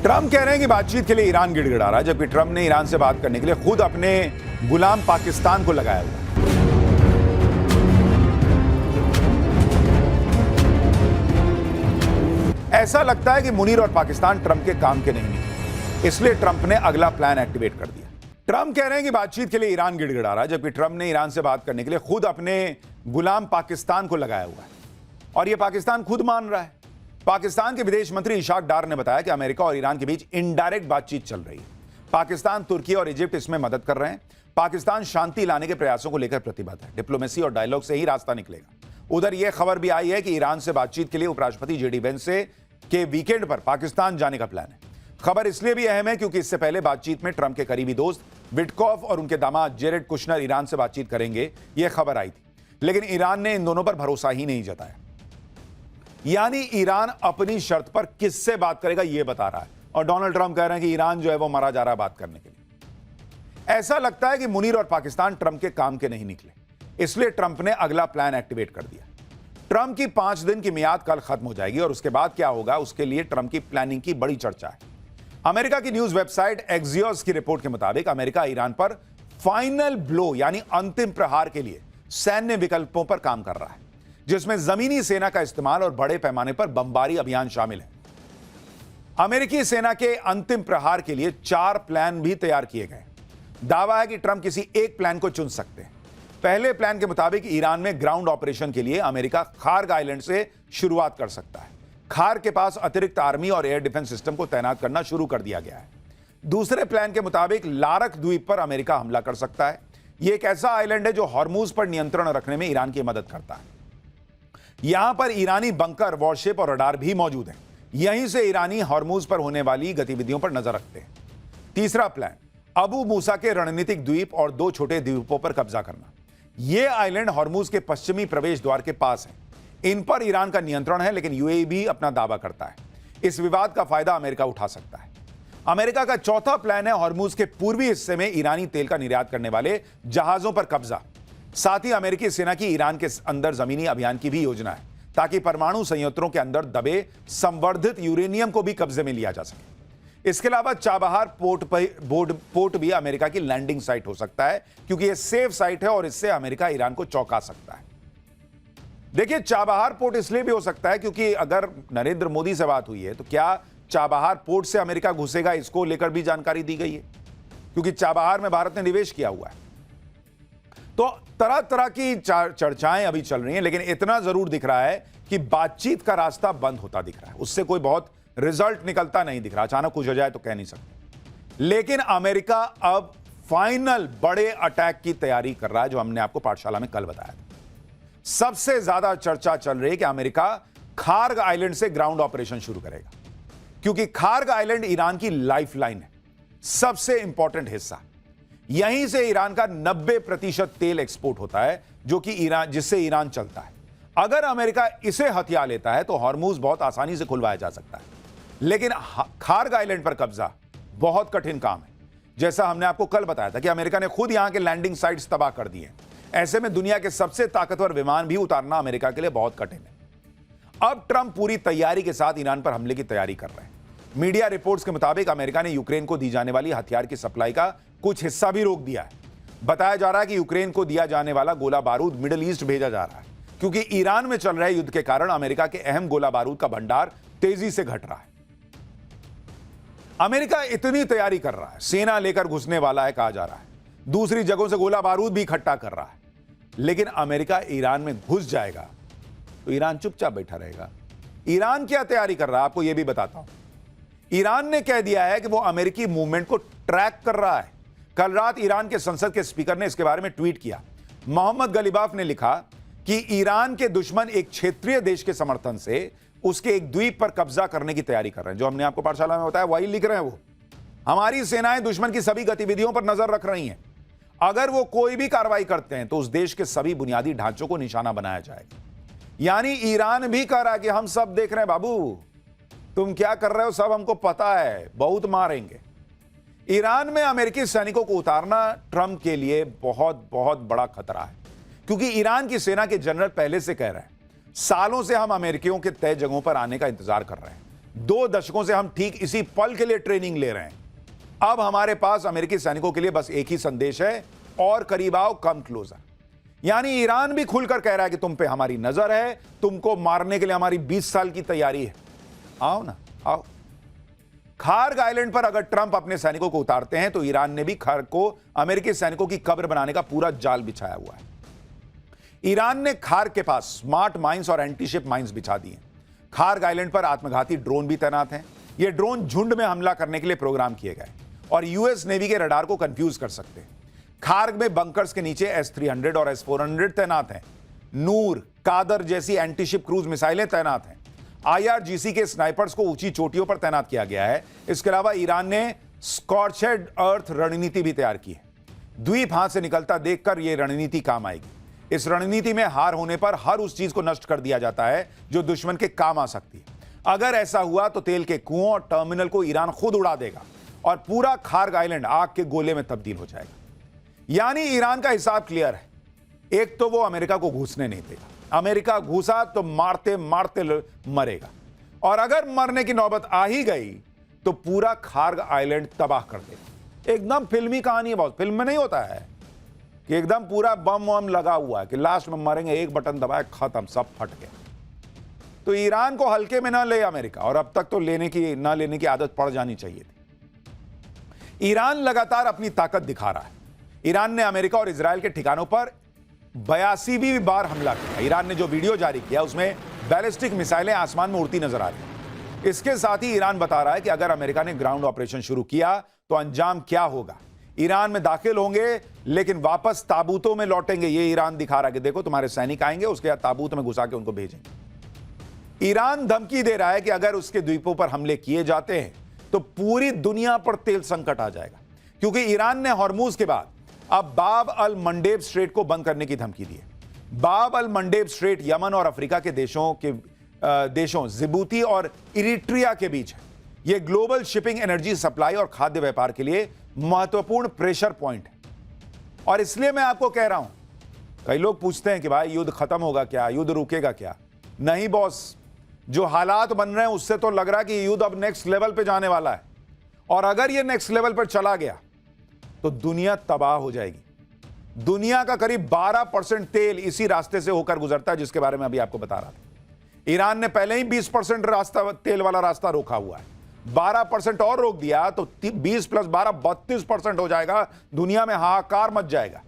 Trump कह रहे हैं कि बातचीत के लिए ईरान गिड़गिड़ा रहा है, जबकि ट्रंप ने ईरान से बात करने के लिए खुद अपने गुलाम पाकिस्तान को लगाया हुआ है। ऐसा लगता है कि मुनीर और पाकिस्तान ट्रंप के काम के नहीं निकले, इसलिए ट्रंप ने अगला प्लान एक्टिवेट कर दिया। ट्रंप कह रहे हैं कि बातचीत के लिए ईरान गिड़गिड़ा रहा है, जबकि ट्रंप ने ईरान से बात करने के लिए खुद अपने गुलाम पाकिस्तान को लगाया हुआ है और यह पाकिस्तान खुद मान रहा है। पाकिस्तान के विदेश मंत्री इशाक डार ने बताया कि अमेरिका और ईरान के बीच इनडायरेक्ट बातचीत चल रही है। पाकिस्तान, तुर्की और इजिप्ट इसमें मदद कर रहे हैं। पाकिस्तान शांति लाने के प्रयासों को लेकर प्रतिबद्ध है। डिप्लोमेसी और डायलॉग से ही रास्ता निकलेगा। उधर यह खबर भी आई है कि ईरान से बातचीत के लिए उपराष्ट्रपति जेडी वेंस के वीकेंड पर पाकिस्तान जाने का प्लान है। खबर इसलिए भी अहम है क्योंकि इससे पहले बातचीत में ट्रंप के करीबी दोस्त विटकॉफ और उनके दामाद जेरेड कुशनर ईरान से बातचीत करेंगे, यह खबर आई थी, लेकिन ईरान ने इन दोनों पर भरोसा ही नहीं जताया। यानी ईरान अपनी शर्त पर किससे बात करेगा यह बता रहा है, और डोनाल्ड ट्रंप कह रहे हैं कि ईरान जो है वो मरा जा रहा है बात करने के लिए। ऐसा लगता है कि मुनीर और पाकिस्तान ट्रंप के काम के नहीं निकले, इसलिए ट्रंप ने अगला प्लान एक्टिवेट कर दिया। ट्रंप की 5 दिन की मियाद कल खत्म हो जाएगी और उसके बाद क्या होगा उसके लिए ट्रंप की प्लानिंग की बड़ी चर्चा है। अमेरिका की न्यूज वेबसाइट एक्सियोस की रिपोर्ट के मुताबिक अमेरिका ईरान पर फाइनल ब्लो यानी अंतिम प्रहार के लिए सैन्य विकल्पों पर काम कर रहा है, जिसमें जमीनी सेना का इस्तेमाल और बड़े पैमाने पर बमबारी अभियान शामिल है। अमेरिकी सेना के अंतिम प्रहार के लिए 4 प्लान भी तैयार किए गए। दावा है कि ट्रंप किसी एक प्लान को चुन सकते हैं। पहले प्लान के मुताबिक ईरान में ग्राउंड ऑपरेशन के लिए अमेरिका खार्ग आइलैंड से शुरुआत कर सकता है। खार्ग के पास अतिरिक्त आर्मी और एयर डिफेंस सिस्टम को तैनात करना शुरू कर दिया गया है। दूसरे प्लान के मुताबिक लारक द्वीप पर अमेरिका हमला कर सकता है। यह एक ऐसा आइलैंड है जो हॉर्मूज पर नियंत्रण रखने में ईरान की मदद करता है। यहां पर ईरानी बंकर, वॉरशिप और रडार भी मौजूद हैं। यहीं से ईरानी हॉर्मूज पर होने वाली गतिविधियों पर नजर रखते हैं। तीसरा प्लान अबू मूसा के रणनीतिक द्वीप और 2 छोटे द्वीपों पर कब्जा करना। यह आइलैंड हॉर्मूज के पश्चिमी प्रवेश द्वार के पास है। इन पर ईरान का नियंत्रण है, लेकिन यूएई भी अपना दावा करता है। इस विवाद का फायदा अमेरिका उठा सकता है। अमेरिका का चौथा प्लान है हॉर्मूज के पूर्वी हिस्से में ईरानी तेल का निर्यात करने वाले जहाजों पर कब्जा। साथ ही अमेरिकी सेना की ईरान के अंदर जमीनी अभियान की भी योजना है, ताकि परमाणु संयंत्रों के अंदर दबे संवर्धित यूरेनियम को भी कब्जे में लिया जा सके। इसके अलावा चाबहार पोर्ट भी अमेरिका की लैंडिंग साइट हो सकता है, क्योंकि यह सेफ साइट है और इससे अमेरिका ईरान को चौंका सकता है। देखिए, चाबहार पोर्ट इसलिए भी हो सकता है क्योंकि अगर नरेंद्र मोदी से बात हुई है तो क्या चाबहार पोर्ट से अमेरिका घुसेगा, इसको लेकर भी जानकारी दी गई है, क्योंकि चाबहार में भारत ने निवेश किया हुआ है। तो तरह तरह की चर्चाएं अभी चल रही हैं, लेकिन इतना जरूर दिख रहा है कि बातचीत का रास्ता बंद होता दिख रहा है। उससे कोई बहुत रिजल्ट निकलता नहीं दिख रहा। अचानक कुछ हो जाए तो कह नहीं सकते, लेकिन अमेरिका अब फाइनल बड़े अटैक की तैयारी कर रहा है, जो हमने आपको पाठशाला में कल बताया था। सबसे ज्यादा चर्चा चल रही है कि अमेरिका खार्ग आइलैंड से ग्राउंड ऑपरेशन शुरू करेगा, क्योंकि खार्ग आइलैंड ईरान की लाइफलाइन है, सबसे इंपॉर्टेंट हिस्सा। यहीं से ईरान का 90% तेल एक्सपोर्ट होता है, जो कि जिससे ईरान चलता है। अगर अमेरिका इसे हथिया लेता है तो हॉर्मूज बहुत आसानी से खुलवाया जा सकता है, लेकिन खार्ग आइलैंड पर कब्जा बहुत कठिन काम है। जैसा हमने आपको कल बताया था कि अमेरिका ने खुद यहां के लैंडिंग साइट्स तबाह कर दिए। ऐसे में दुनिया के सबसे ताकतवर विमान भी उतारना अमेरिका के लिए बहुत कठिन है। अब ट्रंप पूरी तैयारी के साथ ईरान पर हमले की तैयारी कर रहे हैं। मीडिया रिपोर्ट्स के मुताबिक अमेरिका ने यूक्रेन को दी जाने वाली हथियार की सप्लाई का कुछ हिस्सा भी रोक दिया है। बताया जा रहा है कि यूक्रेन को दिया जाने वाला गोला बारूद मिडिल ईस्ट भेजा जा रहा है, क्योंकि ईरान में चल रहे युद्ध के कारण अमेरिका के अहम गोला बारूद का भंडार तेजी से घट रहा है। अमेरिका इतनी तैयारी कर रहा है, सेना लेकर घुसने वाला है कहा जा रहा है, दूसरी जगहों से गोला बारूद भी इकट्ठा कर रहा है, लेकिन अमेरिका ईरान में घुस जाएगा तो ईरान चुपचाप बैठा रहेगा। ईरान क्या तैयारी कर रहा है आपको यह भी बताता हूं। ईरान ने कह दिया है कि वो अमेरिकी मूवमेंट को ट्रैक कर रहा है। कल रात ईरान के संसद के स्पीकर ने इसके बारे में ट्वीट किया। मोहम्मद गलीबाफ ने लिखा कि ईरान के दुश्मन एक क्षेत्रीय देश के समर्थन से उसके एक द्वीप पर कब्जा करने की तैयारी कर रहे हैं। जो हमने आपको पाठशाला में बताया वही लिख रहे हैं वो। हमारी सेनाएं दुश्मन की सभी गतिविधियों पर नजर रख रही हैं। अगर वो कोई भी कार्रवाई करते हैं तो उस देश के सभी बुनियादी ढांचों को निशाना बनाया जाएगा। यानी ईरान भी कह रहा है कि हम सब देख रहे हैं बाबू, तुम क्या कर रहे हो सब हमको पता है, बहुत मारेंगे। ईरान में अमेरिकी सैनिकों को उतारना ट्रंप के लिए बहुत बहुत बड़ा खतरा है, क्योंकि ईरान की सेना के जनरल पहले से कह रहे हैं सालों से हम अमेरिकियों के तय जगहों पर आने का इंतजार कर रहे हैं। 2 दशकों से हम ठीक इसी पल के लिए ट्रेनिंग ले रहे हैं। अब हमारे पास अमेरिकी सैनिकों के लिए बस एक ही संदेश है, और करीब आओ, कम क्लोजर। यानी ईरान भी खुलकर कह रहा है कि तुम पे हमारी नजर है, तुमको मारने के लिए हमारी 20 साल की तैयारी है, आओ ना, आओ। खार्ग आइलैंड पर अगर ट्रंप अपने सैनिकों को उतारते हैं तो ईरान ने भी खार्ग को अमेरिकी सैनिकों की कब्र बनाने का पूरा जाल बिछाया हुआ है। ईरान ने खार्ग के पास स्मार्ट माइंस और एंटीशिप माइंस बिछा दिए। खार्ग आइलैंड पर आत्मघाती ड्रोन भी तैनात हैं। ये ड्रोन झुंड में हमला करने के लिए प्रोग्राम किए गए और यूएस नेवी के रडार को कंफ्यूज कर सकते हैं। खार्ग में बंकर्स के नीचे S-300 और S-400 तैनात हैं। नूर, कादर जैसी एंटीशिप क्रूज मिसाइलें तैनात हैं। IRGC के स्नाइपर्स को ऊंची चोटियों पर तैनात किया गया है। इसके अलावा ईरान ने स्कॉर्चेड अर्थ रणनीति भी तैयार की है। द्वीप हाथ से निकलता देखकर यह रणनीति काम आएगी। इस रणनीति में हार होने पर हर उस चीज को नष्ट कर दिया जाता है जो दुश्मन के काम आ सकती है। अगर ऐसा हुआ तो तेल के कुओं और टर्मिनल को ईरान खुद उड़ा देगा और पूरा खार्ग आइलैंड आग के गोले में तब्दील हो जाएगा। यानी ईरान का हिसाब क्लियर है। एक तो वो अमेरिका को घुसने नहीं देगा, अमेरिका घुसा तो मारते मारते मरेगा, और अगर मरने की नौबत आ ही गई तो पूरा खार्ग आइलैंड तबाह कर देगा। एकदम फिल्मी कहानी है, बहुत फिल्म में नहीं होता है कि एकदम पूरा बम वम लगा हुआ है कि लास्ट में मरेंगे, एक बटन दबाए खत्म, सब फट गया। तो ईरान को हल्के में ना ले अमेरिका, और अब तक तो लेने की आदत पड़ जानी चाहिए थी। ईरान लगातार अपनी ताकत दिखा रहा है। ईरान ने अमेरिका और इजराइल के ठिकानों पर 82वीं बार हमला किया। ईरान ने जो वीडियो जारी किया उसमें बैलिस्टिक मिसाइलें आसमान में उड़ती नजर आ रही हैं। इसके साथ ही ईरान बता रहा है कि अगर अमेरिका ने ग्राउंड ऑपरेशन शुरू किया तो अंजाम क्या होगा। ईरान में दाखिल होंगे लेकिन वापस ताबूतों में लौटेंगे। ये ईरान दिखा रहा है कि देखो तुम्हारे सैनिक आएंगे, उसके बाद ताबूत में घुसा के उनको भेजेंगे। ईरान धमकी दे रहा है कि अगर उसके द्वीपों पर हमले किए जाते हैं तो पूरी दुनिया पर तेल संकट आ जाएगा, क्योंकि ईरान ने हॉर्मूज के बाद अब बाब अल मंडेब स्ट्रेट को बंद करने की धमकी दी है। बाब अल मंडेब स्ट्रेट यमन और अफ्रीका के देशों जिबूती और इरिट्रिया के बीच है। यह ग्लोबल शिपिंग, एनर्जी सप्लाई और खाद्य व्यापार के लिए महत्वपूर्ण प्रेशर पॉइंट है। और इसलिए मैं आपको कह रहा हूं, कई लोग पूछते हैं कि भाई युद्ध खत्म होगा क्या, युद्ध रुकेगा क्या? नहीं बॉस, जो हालात बन रहे हैं उससे तो लग रहा है कि युद्ध अब नेक्स्ट लेवल पे जाने वाला है, और अगर ये नेक्स्ट लेवल पर चला गया तो दुनिया तबाह हो जाएगी। दुनिया का करीब 12% तेल इसी रास्ते से होकर गुजरता है, जिसके बारे में अभी आपको बता रहा था। ईरान ने पहले ही 20% रास्ता, तेल वाला रास्ता रोका हुआ है। 12% और रोक दिया तो 20 + 12 32% हो जाएगा। दुनिया में हाहाकार मच जाएगा।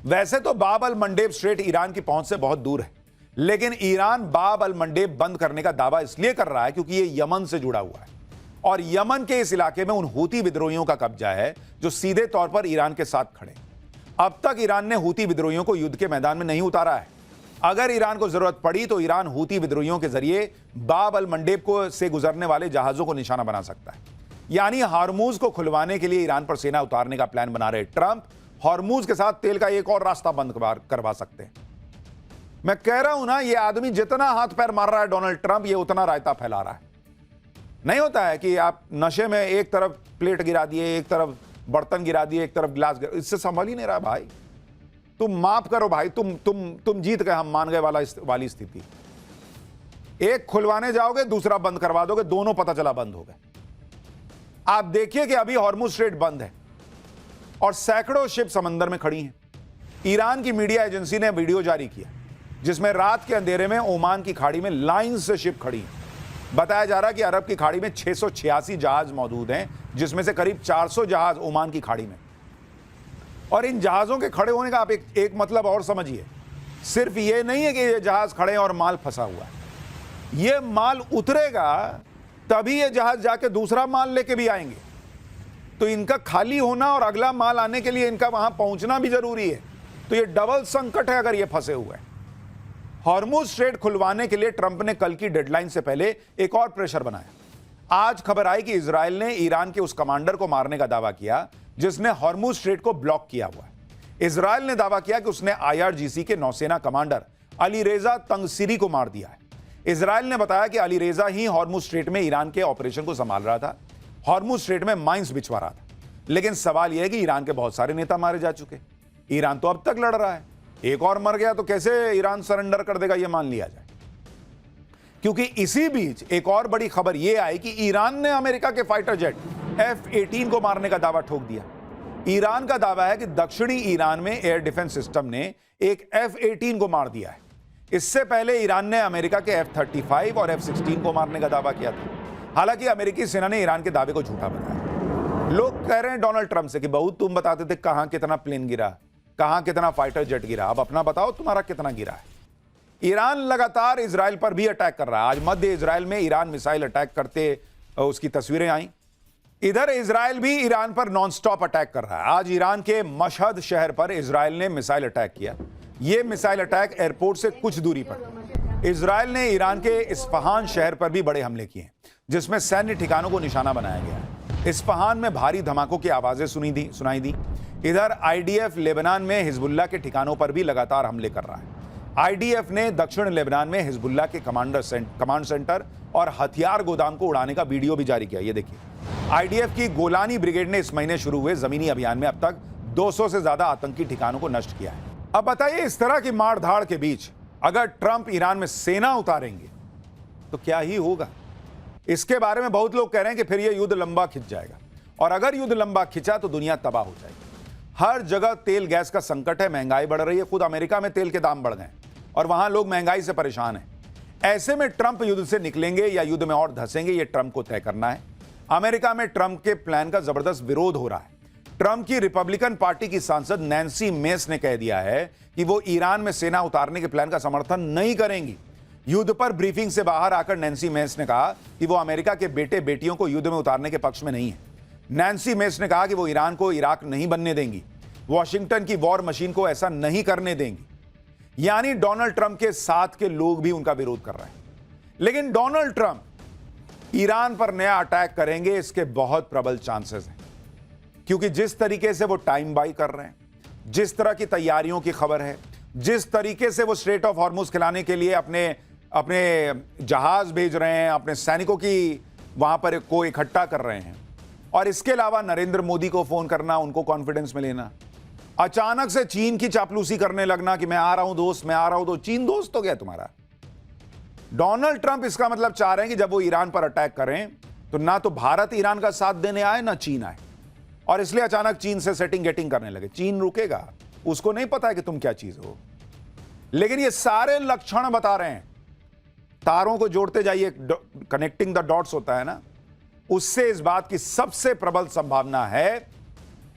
वैसे तो बाब अल मंडेब स्ट्रेट ईरान की पहुंच से बहुत दूर है, लेकिन ईरान बाब अल मंडेब बंद करने का दावा इसलिए कर रहा है क्योंकि यह यमन से जुड़ा हुआ है, और यमन के इस इलाके में उन हूती विद्रोहियों का कब्जा है जो सीधे तौर पर ईरान के साथ खड़े। अब तक ईरान ने हूती विद्रोहियों को युद्ध के मैदान में नहीं उतारा है। अगर ईरान को जरूरत पड़ी तो ईरान हूती विद्रोहियों के जरिए बाब अल मंडेब को से गुजरने वाले जहाजों को निशाना बना सकता है। यानी हार्मूज को खुलवाने के लिए ईरान पर सेना उतारने का प्लान बना रहे ट्रंप हार्मूज के साथ तेल का एक और रास्ता बंद करवा सकते हैं। मैं कह रहा हूं ना, ये आदमी जितना हाथ पैर मार रहा है डोनाल्ड ट्रंप, ये उतना रायता फैला रहा है। नहीं होता है कि आप नशे में एक तरफ प्लेट गिरा दिए, एक तरफ बर्तन गिरा दिए, एक तरफ गिलास गिरा, इससे संभल ही नहीं रहा भाई। तुम माफ करो भाई, तुम जीत गए, हम मान गए वाली स्थिति। एक खुलवाने जाओगे, दूसरा बंद करवा दोगे, दोनों पता चला बंद हो गए। आप देखिए कि अभी हॉर्मुज स्ट्रेट बंद है और सैकड़ों शिप समंदर में खड़ी हैं। ईरान की मीडिया एजेंसी ने वीडियो जारी किया जिसमें रात के अंधेरे में ओमान की खाड़ी में लाइन से शिप खड़ी है। बताया जा रहा है कि अरब की खाड़ी में 686 जहाज मौजूद हैं, जिसमें से करीब 400 जहाज ओमान की खाड़ी में। और इन जहाजों के खड़े होने का आप एक मतलब और समझिए, सिर्फ ये नहीं है कि ये जहाज खड़े हैं और माल फंसा हुआ है। ये माल उतरेगा तभी ये जहाज जाके दूसरा माल लेके भी आएंगे, तो इनका खाली होना और अगला माल आने के लिए इनका वहां पहुंचना भी जरूरी है। तो ये डबल संकट है अगर ये फंसे हुए हैं। हॉर्मुज स्ट्रेट खुलवाने के लिए ट्रंप ने कल की डेडलाइन से पहले एक और प्रेशर बनाया। आज खबर आई कि इजराइल ने ईरान के उस कमांडर को मारने का दावा किया जिसने हॉर्मुज स्ट्रेट को ब्लॉक किया हुआ है। इजराइल ने दावा किया कि उसने IRGC के नौसेना कमांडर अलीरेजा तंगसीरी को मार दिया है। इजराइल ने बताया कि अलीरेजा ही हॉर्मुज स्ट्रेट में ईरान के ऑपरेशन को संभाल रहा था, हॉर्मुज स्ट्रेट में माइंस बिछवा रहा था। लेकिन सवाल यह है कि ईरान के बहुत सारे नेता मारे जा चुके। ईरान तो अब तक लड़ रहा है, एक और मर गया तो कैसे ईरान सरेंडर कर देगा, यह मान लिया जाए। क्योंकि इसी बीच एक और बड़ी खबर यह आई कि ईरान ने अमेरिका के फाइटर जेट F-18 को मारने का दावा ठोक दिया। ईरान का दावा है कि दक्षिणी ईरान में एयर डिफेंस सिस्टम ने एक F-18 को मार दिया है। इससे पहले ईरान ने अमेरिका के F-35 और F-16 को मारने का दावा किया था। हालांकि अमेरिकी सेना ने ईरान के दावे को झूठा बताया। लोग कह रहे हैं डोनाल्ड ट्रंप से कि बहू तुम बताते थे कहां कितना प्लेन गिरा, कहां कितना फाइटर जेट गिरा, अब अपना बताओ तुम्हारा कितना गिरा है। ईरान लगातार इजराइल पर भी अटैक कर रहा है। आज मध्य इजराइल में ईरान मिसाइल अटैक करते उसकी तस्वीरें आई। इधर इजराइल भी ईरान पर नॉनस्टॉप अटैक कर रहा है। आज ईरान के मशहद शहर पर इजराइल ने मिसाइल अटैक किया। यह मिसाइल अटैक एयरपोर्ट से कुछ दूरी पर। इजराइल ने ईरान के इस्फहान शहर पर भी बड़े हमले किए, जिसमें सैन्य ठिकानों को निशाना बनाया गया है। इस्फहान में भारी धमाकों की आवाजें सुनाई दी। इधर आईडीएफ लेबनान में हिजबुल्लाह के ठिकानों पर भी लगातार हमले कर रहा है। आईडीएफ ने दक्षिण लेबनान में हिजबुल्लाह के कमांड सेंटर और हथियार गोदाम को उड़ाने का वीडियो भी जारी किया। ये देखिए, आईडीएफ की गोलानी ब्रिगेड ने इस महीने शुरू हुए जमीनी अभियान में अब तक 200 से ज्यादा आतंकी ठिकानों को नष्ट किया है। अब बताइए, इस तरह की मारधाड़ के बीच अगर ट्रंप ईरान में सेना उतारेंगे तो क्या ही होगा? इसके बारे में बहुत लोग कह रहे हैं कि फिर यह युद्ध लंबा खिंच जाएगा, और अगर युद्ध लंबा खिंचा तो दुनिया तबाह हो जाएगी। हर जगह तेल गैस का संकट है, महंगाई बढ़ रही है। खुद अमेरिका में तेल के दाम बढ़ गए और वहां लोग महंगाई से परेशान हैं। ऐसे में ट्रंप युद्ध से निकलेंगे या युद्ध में और धंसेंगे, यह ट्रंप को तय करना है। अमेरिका में ट्रंप के प्लान का जबरदस्त विरोध हो रहा है। ट्रंप की रिपब्लिकन पार्टी की सांसद नैन्सी मेस ने कह दिया है कि वो ईरान में सेना उतारने के प्लान का समर्थन नहीं करेंगी। युद्ध पर ब्रीफिंग से बाहर आकर नैन्सी मेस ने कहा कि वो अमेरिका के बेटे बेटियों को युद्ध में उतारने के पक्ष में नहीं है। नैन्सी मेस ने कहा कि वो ईरान को इराक नहीं बनने देंगी, वॉशिंगटन की वॉर मशीन को ऐसा नहीं करने देंगी। यानी डोनाल्ड ट्रंप के साथ के लोग भी उनका विरोध कर रहे हैं। लेकिन डोनाल्ड ट्रंप ईरान पर नया अटैक करेंगे, इसके बहुत प्रबल चांसेस हैं, क्योंकि जिस तरीके से वो टाइम बाई कर रहे हैं, जिस तरह की तैयारियों की खबर है, जिस तरीके से वो स्ट्रेट ऑफ हॉर्मुज खिलाने के लिए अपने जहाज भेज रहे हैं, अपने सैनिकों की वहां पर को इकट्ठा कर रहे हैं, और इसके अलावा नरेंद्र मोदी को फोन करना, उनको कॉन्फिडेंस में लेना, अचानक से चीन की चापलूसी करने लगना कि मैं आ रहा हूं दोस्त, मैं आ रहा हूं। तो चीन दोस्त हो गया तुम्हारा? डोनाल्ड ट्रंप इसका मतलब चाह रहे हैं कि जब वो ईरान पर अटैक करें तो ना तो भारत ईरान का साथ देने आए, ना चीन आए, और इसलिए अचानक चीन से सेटिंग गेटिंग करने लगे। चीन रुकेगा? उसको नहीं पता है कि तुम क्या चीज हो। लेकिन ये सारे लक्षण बता रहे हैं, तारों को जोड़ते जाइए, कनेक्टिंग द डॉट्स होता है ना, उससे इस बात की सबसे प्रबल संभावना है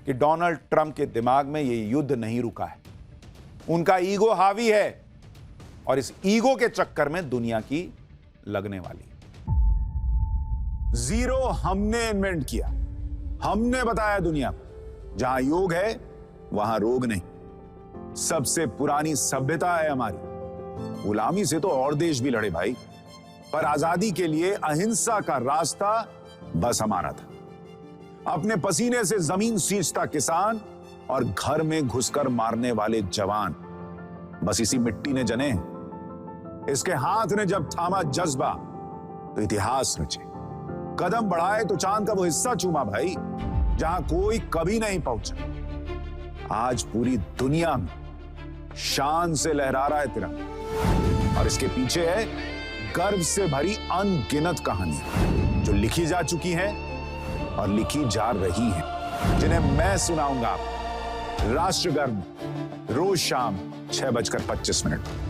कि डोनाल्ड ट्रंप के दिमाग में यह युद्ध नहीं रुका है। उनका ईगो हावी है, और इस ईगो के चक्कर में दुनिया की लगने वाली। जीरो हमने इन्वेंट किया, हमने बताया दुनिया को, जहां योग है वहां रोग नहीं। सबसे पुरानी सभ्यता है हमारी। गुलामी से तो और देश भी लड़े भाई, पर आजादी के लिए अहिंसा का रास्ता बस हमारा था। अपने पसीने से जमीन सींचता किसान और घर में घुसकर मारने वाले जवान, बस इसी मिट्टी ने जने। इसके हाथ ने जब थामा जज्बा तो इतिहास रचे। कदम बढ़ाए तो चांद का वो हिस्सा चूमा भाई, जहां कोई कभी नहीं पहुंचा। आज पूरी दुनिया में शान से लहरा रहा है तिरंगा, और इसके पीछे है गर्व से भरी अनगिनत कहानियां जो लिखी जा चुकी हैं और लिखी जा रही हैं, जिन्हें मैं सुनाऊंगा आपको राष्ट्रगर्व रोज शाम 6:25 पर।